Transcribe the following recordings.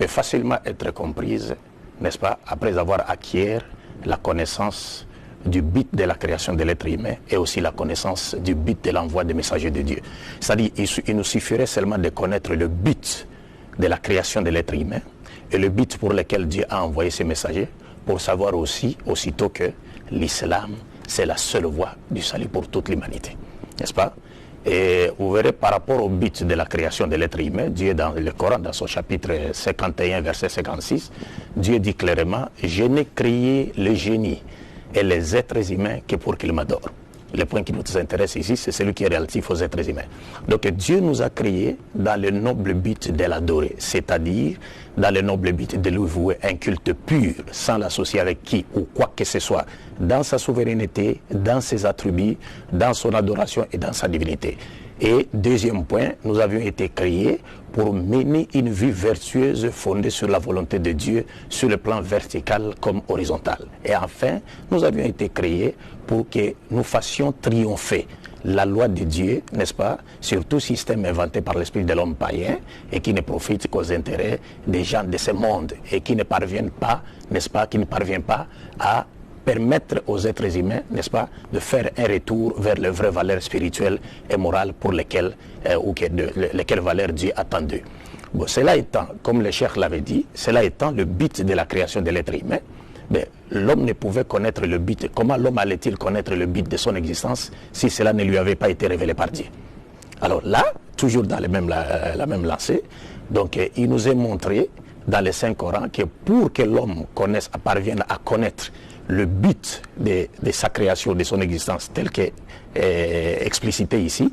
peut facilement être comprise, n'est-ce pas, après avoir acquis la connaissance du but de la création de l'être humain et aussi la connaissance du but de l'envoi des messagers de Dieu. C'est-à-dire, il nous suffirait seulement de connaître le but de la création de l'être humain et le but pour lequel Dieu a envoyé ses messagers, pour savoir aussi, aussitôt que l'islam, c'est la seule voie du salut pour toute l'humanité. N'est-ce pas? Et vous verrez par rapport au but de la création de l'être humain, Dieu dans le Coran, dans son chapitre 51, verset 56, Dieu dit clairement, je n'ai créé le génie et les êtres humains que pour qu'ils m'adorent. Le point qui nous intéresse ici, c'est celui qui est relatif aux êtres humains. Donc Dieu nous a créés dans le noble but de l'adorer, c'est-à-dire dans le noble but de lui vouer un culte pur, sans l'associer avec qui ou quoi que ce soit, dans sa souveraineté, dans ses attributs, dans son adoration et dans sa divinité. Et deuxième point, nous avions été créés pour mener une vie vertueuse fondée sur la volonté de Dieu, sur le plan vertical comme horizontal. Et enfin, nous avions été créés pour que nous fassions triompher la loi de Dieu, n'est-ce pas, sur tout système inventé par l'esprit de l'homme païen et qui ne profite qu'aux intérêts des gens de ce monde et qui ne parviennent pas, n'est-ce pas, qui ne parvient pas à permettre aux êtres humains, n'est-ce pas, de faire un retour vers les vraies valeurs spirituelles et morales pour lesquelles, lesquelles valeurs Dieu attend d'eux. Bon, cela étant, comme le cheikh l'avait dit, cela étant le but de la création de l'être humain, l'homme ne pouvait connaître le but. Comment l'homme allait-il connaître le but de son existence si cela ne lui avait pas été révélé par Dieu? Alors là, toujours dans la même lancée, donc il nous est montré dans le Saint-Coran que pour que l'homme parvienne à connaître le but de sa création, de son existence, tel qu'est explicité ici,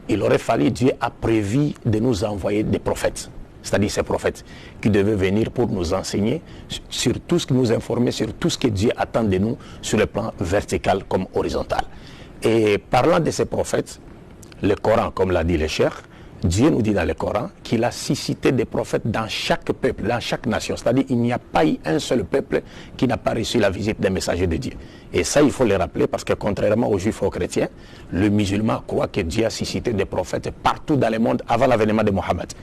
il aurait fallu, Dieu a prévu de nous envoyer des prophètes, c'est-à-dire ces prophètes qui devaient venir pour nous enseigner sur tout ce qui nous informer, sur tout ce que Dieu attend de nous sur le plan vertical comme horizontal. Et parlant de ces prophètes, le Coran, comme l'a dit le cheikh, Dieu nous dit dans le Coran qu'il a suscité des prophètes dans chaque peuple, dans chaque nation. C'est-à-dire qu'il n'y a pas eu un seul peuple qui n'a pas reçu la visite des messagers de Dieu. Et ça, il faut le rappeler parce que contrairement aux juifs et aux chrétiens, le musulman croit que Dieu a suscité des prophètes partout dans le monde avant l'avènement de Mohammed.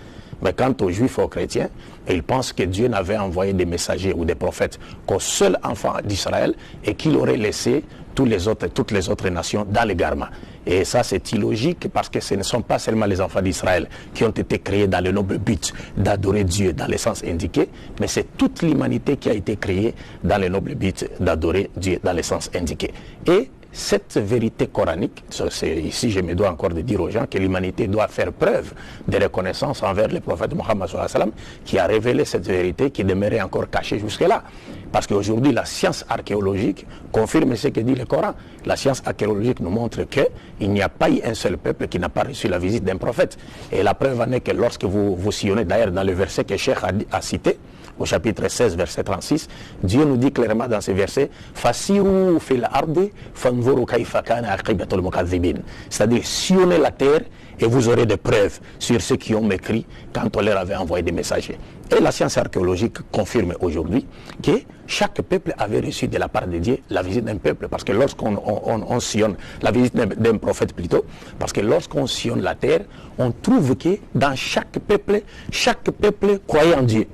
Mais quant aux juifs et aux chrétiens, ils pensent que Dieu n'avait envoyé des messagers ou des prophètes qu'au seul enfant d'Israël et qu'il aurait laissé toutes les autres nations dans l'égarement. Et ça, c'est illogique parce que ce ne sont pas seulement les enfants d'Israël qui ont été créés dans le noble but d'adorer Dieu dans le sens indiqué, mais c'est toute l'humanité qui a été créée dans le noble but d'adorer Dieu dans le sens indiqué. Et cette vérité coranique, ici je me dois encore de dire aux gens que l'humanité doit faire preuve de reconnaissance envers le prophète Mohammed qui a révélé cette vérité qui demeurait encore cachée jusque-là. Parce qu'aujourd'hui la science archéologique confirme ce que dit le Coran. La science archéologique nous montre qu'il n'y a pas eu un seul peuple qui n'a pas reçu la visite d'un prophète. Et la preuve en est que lorsque vous sillonnez d'ailleurs dans le verset que Cheikh a cité, au chapitre 16, verset 36, Dieu nous dit clairement dans ce verset, Fasiru fil ardi fanzuru kayfa kana aqibatul mukadzibin. C'est-à-dire, sillonnez la terre et vous aurez des preuves sur ceux qui ont mécrit quand on leur avait envoyé des messagers. Et la science archéologique confirme aujourd'hui que chaque peuple avait reçu de la part de Dieu la visite d'un peuple. Parce que lorsqu'on sillonne, la visite d'un prophète plutôt, parce que lorsqu'on sillonne la terre, on trouve que dans chaque peuple croyait en Dieu.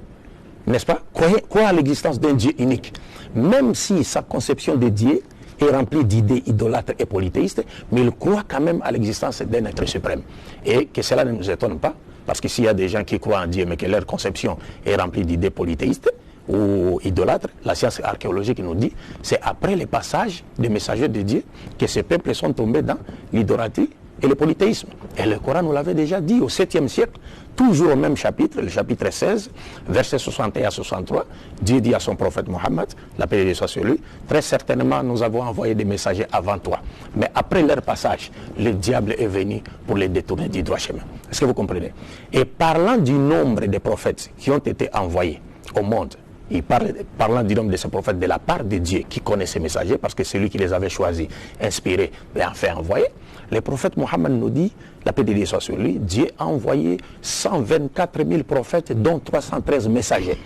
N'est-ce pas? Croit à l'existence d'un Dieu unique. Même si sa conception de Dieu est remplie d'idées idolâtres et polythéistes, mais il croit quand même à l'existence d'un être suprême. Et que cela ne nous étonne pas, parce que s'il y a des gens qui croient en Dieu, mais que leur conception est remplie d'idées polythéistes ou idolâtres, la science archéologique nous dit, c'est après le passage des messagers de Dieu que ces peuples sont tombés dans l'idolâtrie et le polythéisme. Et le Coran nous l'avait déjà dit au 7e siècle, toujours au même chapitre, le chapitre 16, versets 61 à 63, Dieu dit à son prophète Mohammed, la paix de Dieu soit sur lui, très certainement nous avons envoyé des messagers avant toi. Mais après leur passage, le diable est venu pour les détourner du droit chemin. Est-ce que vous comprenez? Et parlant du nombre de prophètes qui ont été envoyés au monde, parlant du nombre de ces prophètes de la part de Dieu qui connaît ces messagers, parce que c'est lui qui les avait choisis, inspirés et enfin envoyés, le prophète Mohammed nous dit, la paix de Dieu soit sur lui, Dieu a envoyé 124 000 prophètes, dont 313 messagers.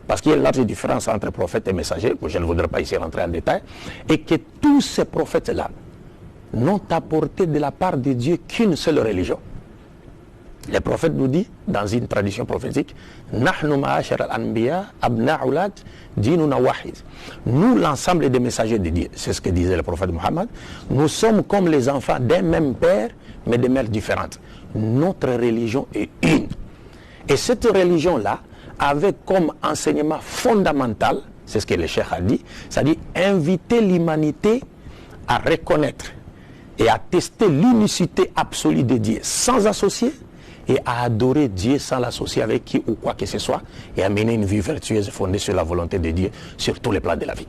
Parce qu'il y a une large différence entre prophètes et messagers, je ne voudrais pas ici rentrer en détail, et que tous ces prophètes-là n'ont apporté de la part de Dieu qu'une seule religion. Les prophètes nous disent, dans une tradition prophétique, Nahnu ma'ashar al-anbiya abna'ulad dinuna wahid. Nous, l'ensemble des messagers de Dieu, c'est ce que disait le prophète Mohammed, nous sommes comme les enfants d'un même père, mais de mères différentes. Notre religion est une. Et cette religion-là avait comme enseignement fondamental, c'est ce que le cheikh a dit, c'est-à-dire inviter l'humanité à reconnaître et à tester l'unicité absolue de Dieu sans associer, et à adorer Dieu sans l'associer avec qui ou quoi que ce soit, et à mener une vie vertueuse fondée sur la volonté de Dieu sur tous les plans de la vie.